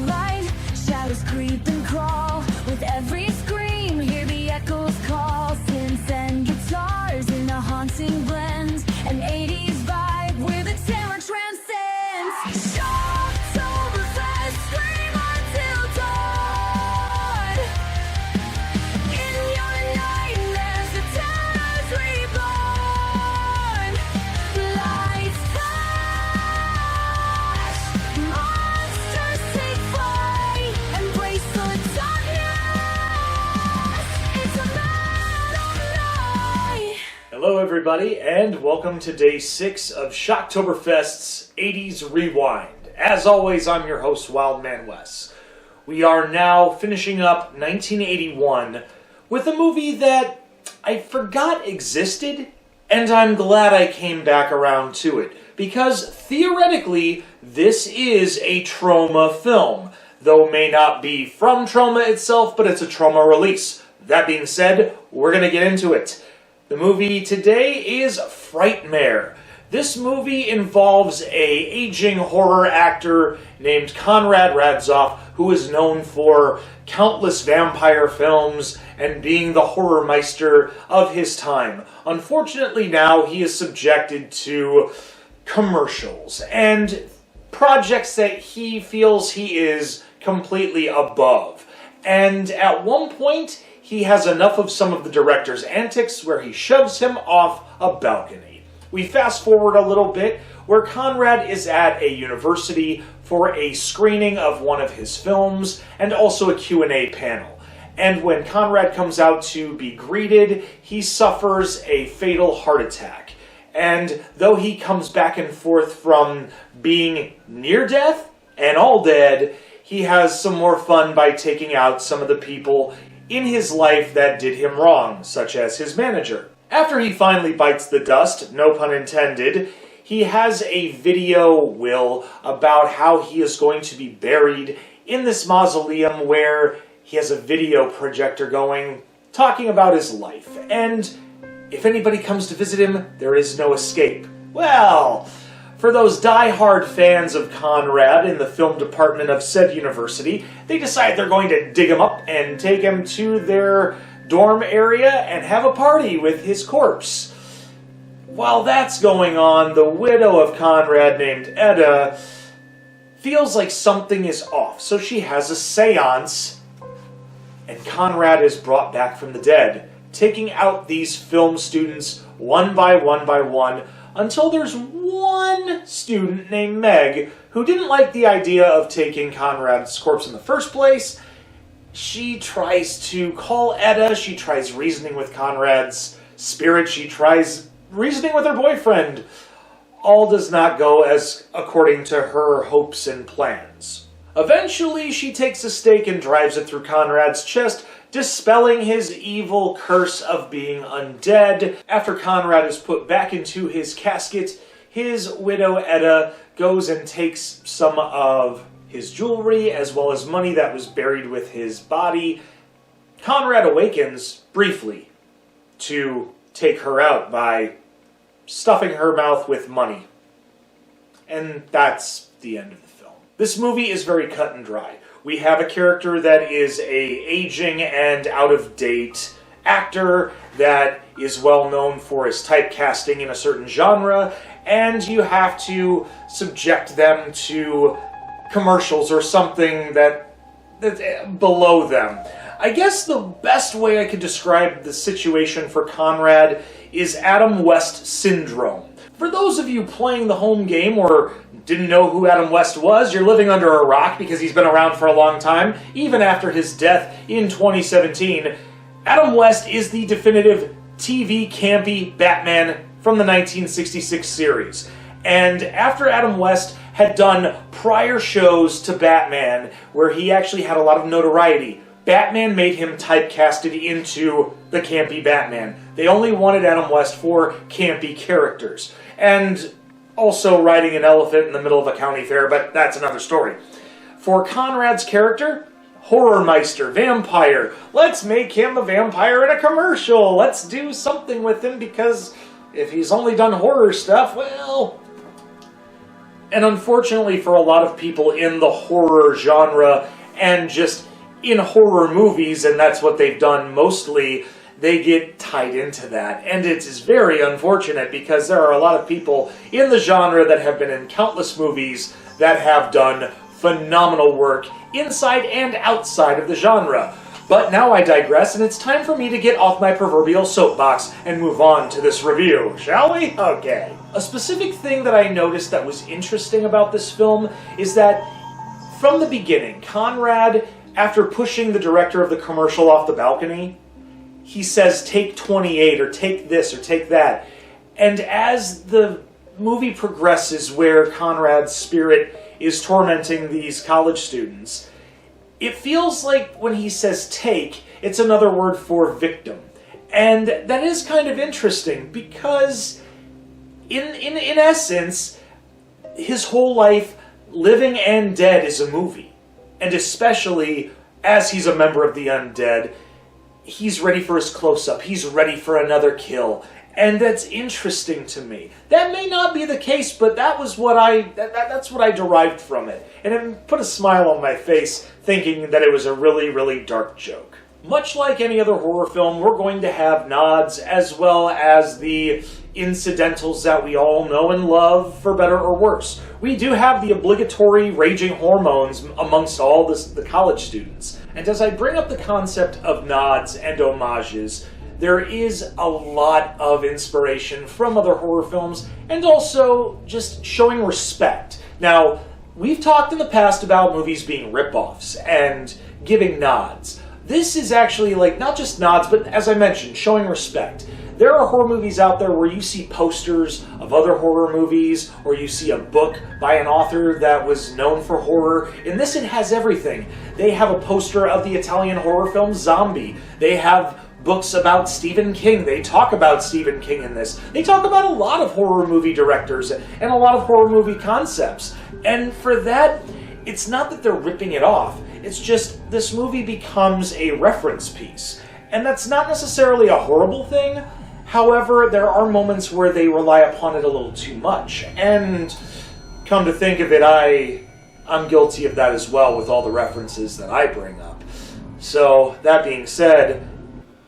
light. Shadows creep and crawl with every scream. Hear the echoes call. Synths and guitars in a haunting blend. An 80s vibe where the terror transcends. Shocktoberfest, scream until dawn. In your nightmares, the terror's reborn. Lights flash, monsters take flight. Embrace the darkness, it's a metal night. Hello everybody, and welcome to day 6 of Shocktoberfest's 80s Rewind. As always, I'm your host, Wildman Wes. We are now finishing up 1981 with a movie that I forgot existed, and I'm glad I came back around to it, because theoretically, this is a Troma film, though may not be from Troma itself, but it's a Troma release. That being said, we're going to get into it. The movie today is Frightmare. This movie involves an aging horror actor named Konrad Radzoff, who is known for countless vampire films and being the horror meister of his time. Unfortunately now he is subjected to commercials and projects that he feels he is completely above. And at one point, he has enough of some of the director's antics where he shoves him off a balcony. We fast forward a little bit where Konrad is at a university for a screening of one of his films and also a Q&A panel. And when Konrad comes out to be greeted, he suffers a fatal heart attack. And though he comes back and forth from being near death and all dead, he has some more fun by taking out some of the people in his life that did him wrong, such as his manager. After he finally bites the dust, no pun intended, he has a video will about how he is going to be buried in this mausoleum where he has a video projector going, talking about his life. And if anybody comes to visit him, there is no escape. Well, for those die-hard fans of Konrad in the film department of said university, they decide they're going to dig him up and take him to their dorm area and have a party with his corpse. While that's going on, the widow of Konrad named Edda feels like something is off, so she has a seance, and Konrad is brought back from the dead, taking out these film students one by one, until there's one student named Meg who didn't like the idea of taking Konrad's corpse in the first place. She tries to call Edda, she tries reasoning with Konrad's spirit, she tries reasoning with her boyfriend. All does not go as according to her hopes and plans. Eventually, she takes a stake and drives it through Konrad's chest, dispelling his evil curse of being undead. After Konrad is put back into his casket, his widow Edda goes and takes some of his jewelry as well as money that was buried with his body. Konrad awakens briefly to take her out by stuffing her mouth with money. And that's the end of the film. This movie is very cut and dry. We have a character that is a aging and out-of-date actor that is well known for his typecasting in a certain genre, and you have to subject them to commercials or something that's below them. I guess the best way I could describe the situation for Konrad is Adam West syndrome. For those of you playing the home game or didn't know who Adam West was, you're living under a rock because he's been around for a long time, even after his death in 2017. Adam West is the definitive TV campy Batman from the 1966 series. And after Adam West had done prior shows to Batman, where he actually had a lot of notoriety, Batman made him typecasted into the campy Batman. They only wanted Adam West for campy characters. And also riding an elephant in the middle of a county fair, but that's another story. For Konrad's character, horror meister, vampire. Let's make him a vampire in a commercial. Let's do something with him because if he's only done horror stuff, well... And unfortunately for a lot of people in the horror genre and just in horror movies, and that's what they've done mostly, they get tied into that. And it is very unfortunate because there are a lot of people in the genre that have been in countless movies that have done phenomenal work inside and outside of the genre. But now I digress, and it's time for me to get off my proverbial soapbox and move on to this review, shall we? Okay. A specific thing that I noticed that was interesting about this film is that from the beginning, Conrad, after pushing the director of the commercial off the balcony, he says, take 28, or take this, or take that. And as the movie progresses, where Conrad's spirit is tormenting these college students, it feels like when he says take, it's another word for victim. And that is kind of interesting because in essence, his whole life, living and dead, is a movie. And especially as he's a member of the undead, he's ready for his close-up. He's ready for another kill. And that's interesting to me. That may not be the case, but that was what that's what I derived from it. And it put a smile on my face, thinking that it was a really, really dark joke. Much like any other horror film, we're going to have nods as well as the incidentals that we all know and love, for better or worse. We do have the obligatory raging hormones amongst all the college students. And as I bring up the concept of nods and homages, there is a lot of inspiration from other horror films, and also just showing respect. Now, we've talked in the past about movies being rip-offs and giving nods. This is actually, like, not just nods, but as I mentioned, showing respect. There are horror movies out there where you see posters of other horror movies, or you see a book by an author that was known for horror. In this, it has everything. They have a poster of the Italian horror film Zombie. They have books about Stephen King. They talk about Stephen King in this. They talk about a lot of horror movie directors and a lot of horror movie concepts. And for that, it's not that they're ripping it off. It's just this movie becomes a reference piece. And that's not necessarily a horrible thing. However, there are moments where they rely upon it a little too much. And come to think of it, I'm guilty of that as well with all the references that I bring up. So, that being said,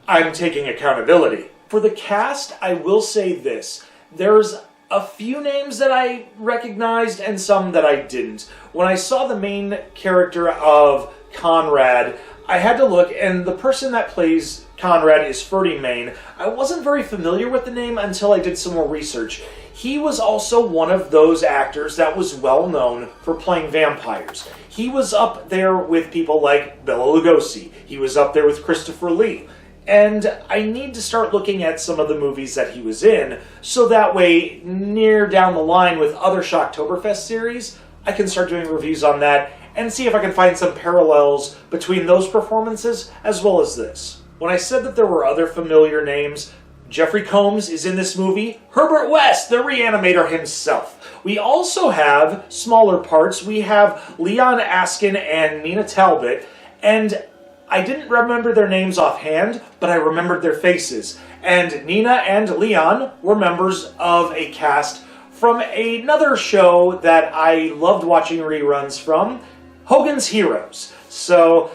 I'm taking accountability. For the cast, I will say this. There's a few names that I recognized and some that I didn't. When I saw the main character of Conrad, I had to look, and the person that plays Conrad is Ferdy Main. I wasn't very familiar with the name until I did some more research. He was also one of those actors that was well known for playing vampires. He was up there with people like Bela Lugosi. He was up there with Christopher Lee. And I need to start looking at some of the movies that he was in, so that way, near down the line with other Shocktoberfest series, I can start doing reviews on that and see if I can find some parallels between those performances as well as this. When I said that there were other familiar names, Jeffrey Combs is in this movie, Herbert West, the Reanimator himself. We also have smaller parts. We have Leon Askin and Nina Talbot, and I didn't remember their names offhand, but I remembered their faces. And Nina and Leon were members of a cast from another show that I loved watching reruns from, Hogan's Heroes. So,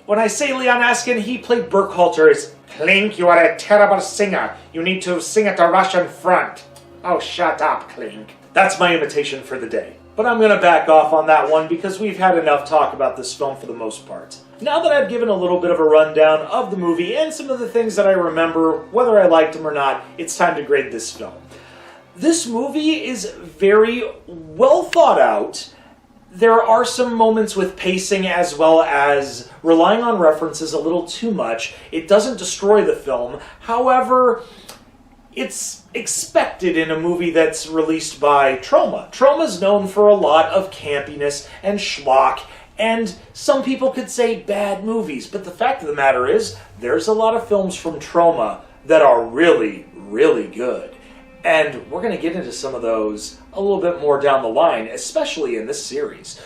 when I say Leon Askin, he played Burkhalter as Clink, you are a terrible singer. You need to sing at the Russian front. Oh, shut up, Clink. That's my imitation for the day. But I'm going to back off on that one because we've had enough talk about this film for the most part. Now that I've given a little bit of a rundown of the movie and some of the things that I remember, whether I liked them or not, it's time to grade this film. This movie is very well thought out. There are some moments with pacing as well as relying on references a little too much. It doesn't destroy the film. However, it's expected in a movie that's released by Troma. Troma's known for a lot of campiness and schlock, and some people could say bad movies, but the fact of the matter is, there's a lot of films from Troma that are really, really good. And we're going to get into some of those a little bit more down the line, especially in this series.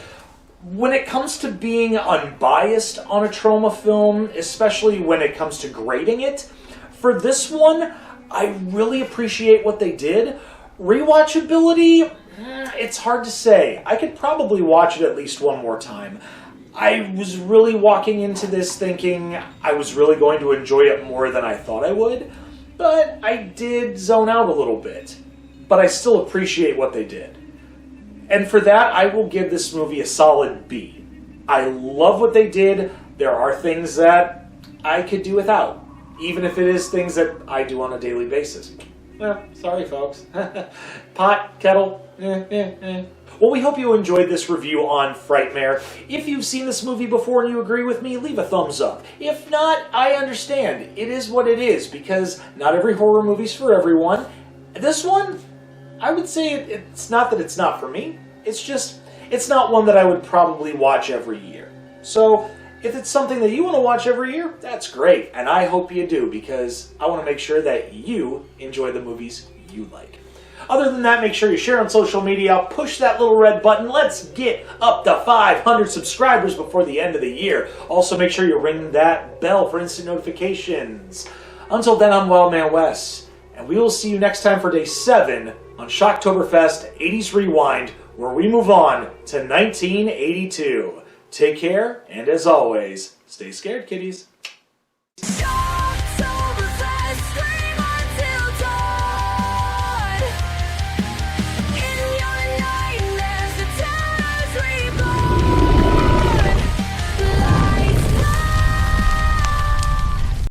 When it comes to being unbiased on a Troma film, especially when it comes to grading it, for this one, I really appreciate what they did. Rewatchability, It's hard to say. I could probably watch it at least one more time. I was really walking into this thinking I was really going to enjoy it more than I thought I would, but I did zone out a little bit. But I still appreciate what they did. And for that, I will give this movie a solid B. I love what they did. There are things that I could do without, even if it is things that I do on a daily basis. Well, sorry, folks. Pot, kettle, Well, we hope you enjoyed this review on Frightmare. If you've seen this movie before and you agree with me, leave a thumbs up. If not, I understand. It is what it is, because not every horror movie's for everyone. This one, I would say it's not that it's not for me. It's just, it's not one that I would probably watch every year. So, if it's something that you want to watch every year, that's great. And I hope you do, because I want to make sure that you enjoy the movies you like. Other than that, make sure you share on social media, push that little red button. Let's get up to 500 subscribers before the end of the year. Also, make sure you ring that bell for instant notifications. Until then, I'm Wildman Wes, and we will see you next time for Day 7 on Shocktoberfest 80s Rewind, where we move on to 1982. Take care, and as always, stay scared, kiddies.